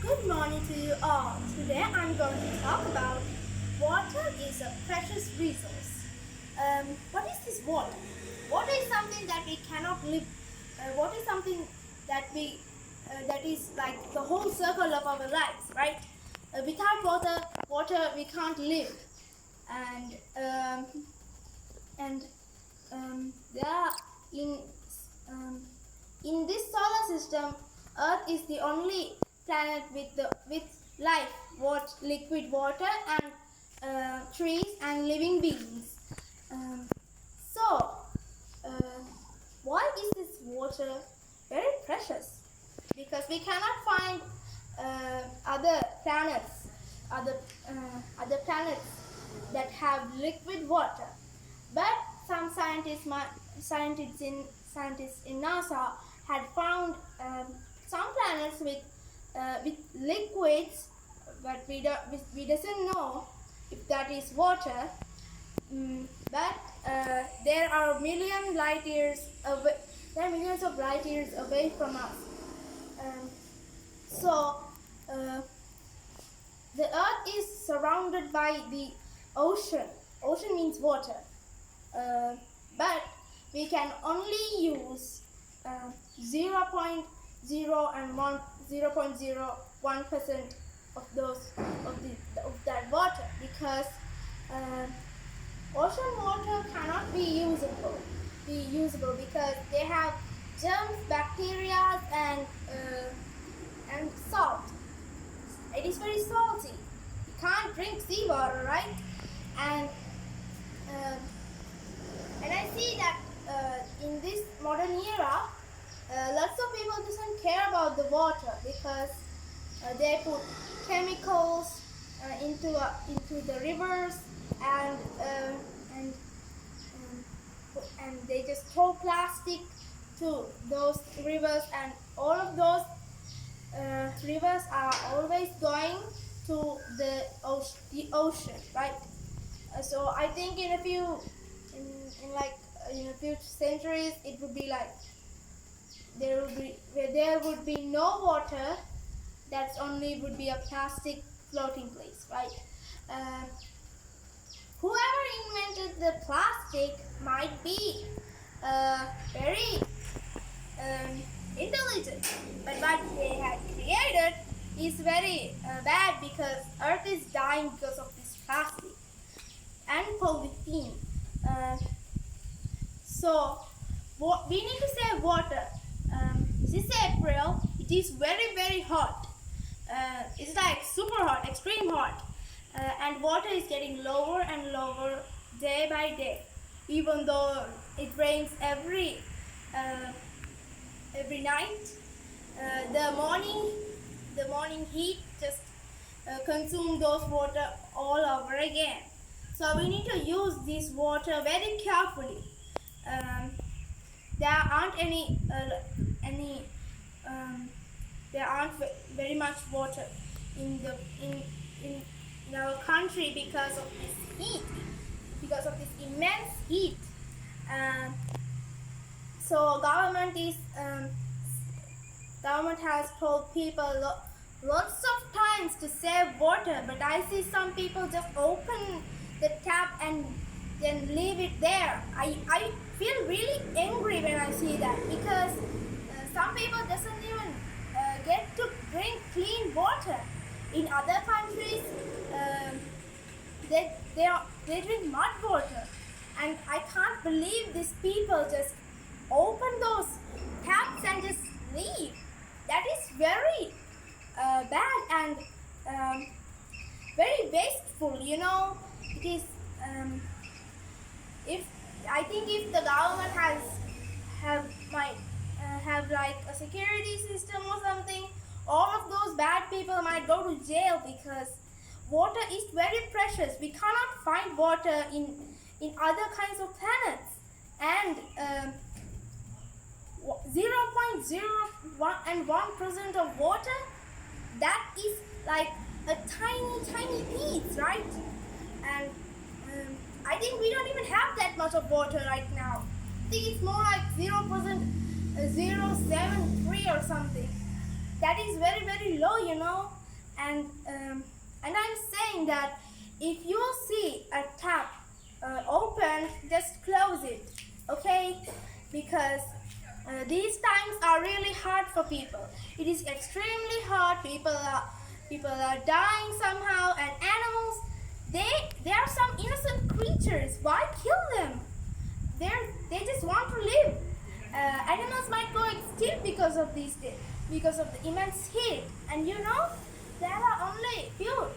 Good morning to you all. Today I'm going to talk about water is a precious resource. What is this water? Water is something that we cannot live. Water is something that is like the whole circle of our lives, right? Without water we can't live. And there are in this solar system, Earth is the only planet with life, liquid water and trees and living beings. Um, so, uh, why is this water very precious? Because we cannot find other planets, other planets that have liquid water. But some scientists in NASA had found some planets with liquids, but we doesn't know if that is water. But there are millions of light years away from us. So the Earth is surrounded by the ocean. Ocean means water. But we can only use 0.0 and 0.01% of that water, because ocean water cannot be usable because they have germs, bacteria, and salt. It is very salty. You can't drink seawater, right? And I see that in this modern era, lots of people doesn't care about the water because they put chemicals into the rivers and they just throw plastic to those rivers, and all of those rivers are always going to the ocean, right? So I think in a few centuries, it would be like there would be no water. That's only would be a plastic floating place, right? Whoever invented the plastic might be very intelligent, but what they had created is very bad, because Earth is dying because of this plastic and polythene. So we need to save water. This April, it is very hot. It's like super hot, extreme hot, and water is getting lower and lower day by day. Even though it rains every night, the morning heat just consumes those water all over again. So we need to use this water very carefully. There aren't there aren't very much water in our country because of this immense heat. So government has told people lots of times to save water, but I see some people just open the tap and then leave it there. I feel really angry when I see that, because some people doesn't even get to drink clean water. In other countries, they drink mud water, and I can't believe these people just open those taps and just leave. That is very bad and very wasteful. It is. If the government have like a security system or something, all of those bad people might go to jail, because water is very precious. We cannot find water in other kinds of planets, and 0.01 and 1% of water, that is like a tiny piece, right? And I think we don't even have that much of water right now. I think it's more like 0.073 or something. That is very low. And I'm saying that if you see a tap open, just close it, okay? Because these times are really hard for people. It is extremely hard. People are dying somehow, and animals, they are some innocent creatures. Why kill them? They just want to live. Animals might go extinct because of because of the immense heat. And there are only few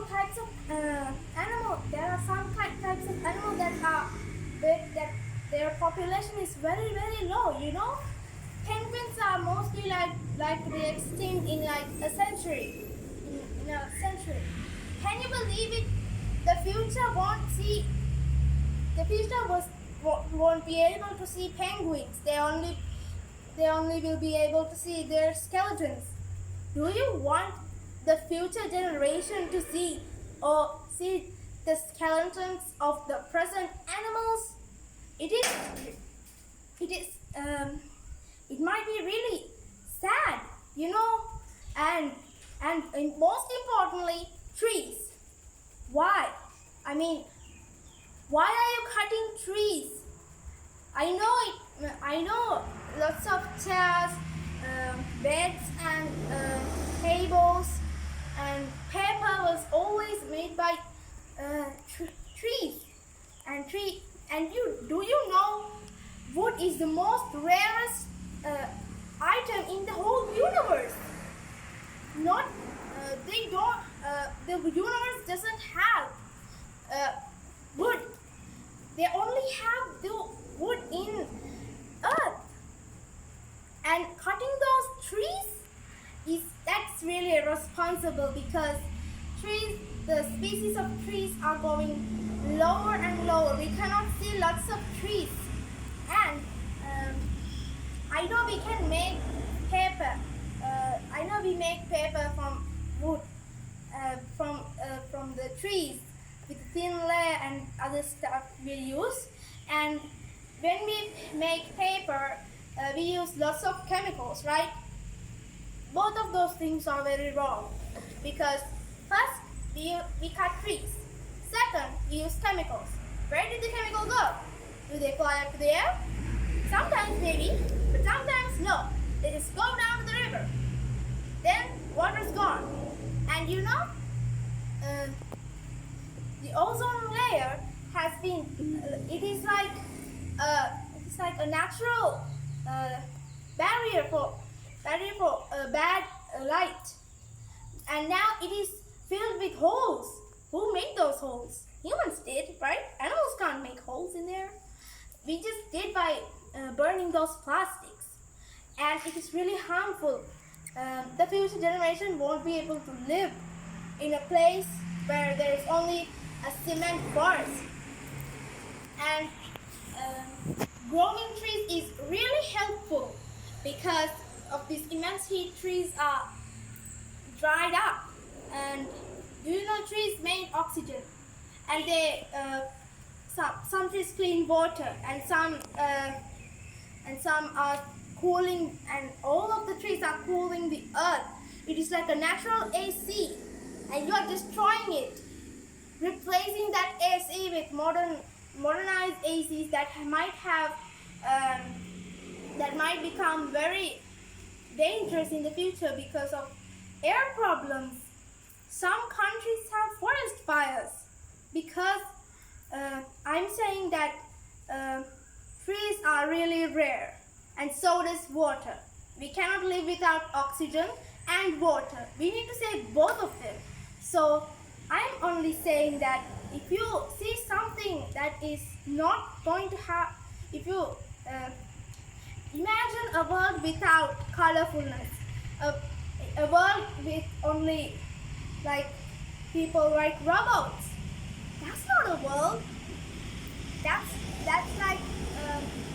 types of animal. There are some types of animal that their population is very very low. Penguins are mostly like they extinct in like a century. In a century. Can you believe it? The future won't be able to see penguins. They only will be able to see their skeletons. Do you want the future generation to see the skeletons of the present animals? It might be really sad, and most importantly, trees. Why? I mean, why are you cutting trees? I know lots of chairs, beds, and tables, and paper was always made by trees. And do you know wood is the most rarest item in the whole universe? Not they don't. The universe doesn't have wood. They only have the wood in earth. And cutting those trees that's really irresponsible, because the species of trees are going lower and lower. We cannot see lots of trees. And I know we can make paper. I know we make paper from wood, from the trees, with thin layer and other stuff we use. And when we make paper, we use lots of chemicals, right? Both of those things are very wrong, because first we cut trees. Second, we use chemicals. Where did the chemical go? Do they fly up to the air? Sometimes maybe, but sometimes no. They just go down to the river. Then water's gone. And the ozone layer has been, it is like a natural barrier for bad light. And now it is filled with holes. Who made those holes? Humans did, right? Animals can't make holes in there. We just did by burning those plastics. And it is really harmful. The future generation won't be able to live in a place where there is only a cement forest. And growing trees is really helpful, because of this immense heat. Trees are dried up, and trees make oxygen, and they some trees clean water, and some are cooling, and all of the trees are cooling the earth. It is like a natural AC, and you are destroying it, replacing that AC with modernized ACs that might become very dangerous in the future because of air problems. Some countries have forest fires because I'm saying that trees are really rare, and so does water. We cannot live without oxygen and water. We need to save both of them. So I'm only saying that if you see something that is not going to have, if you imagine a world without colorfulness, a world with only like people like robots, that's not a world. That's like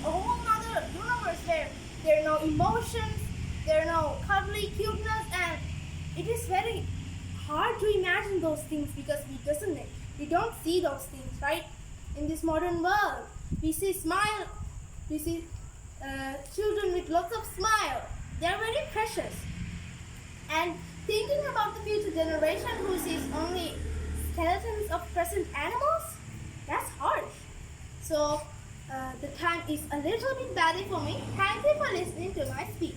a whole other universe where there are no emotions, there are no cuddly cuteness, and it is very hard to imagine those things because we don't see those things, right? In this modern world, we see children with lots of smile. They are very precious. And thinking about the future generation who sees only skeletons of present animals, that's harsh. So the time is a little bit bad for me. Thank you for listening to my speech.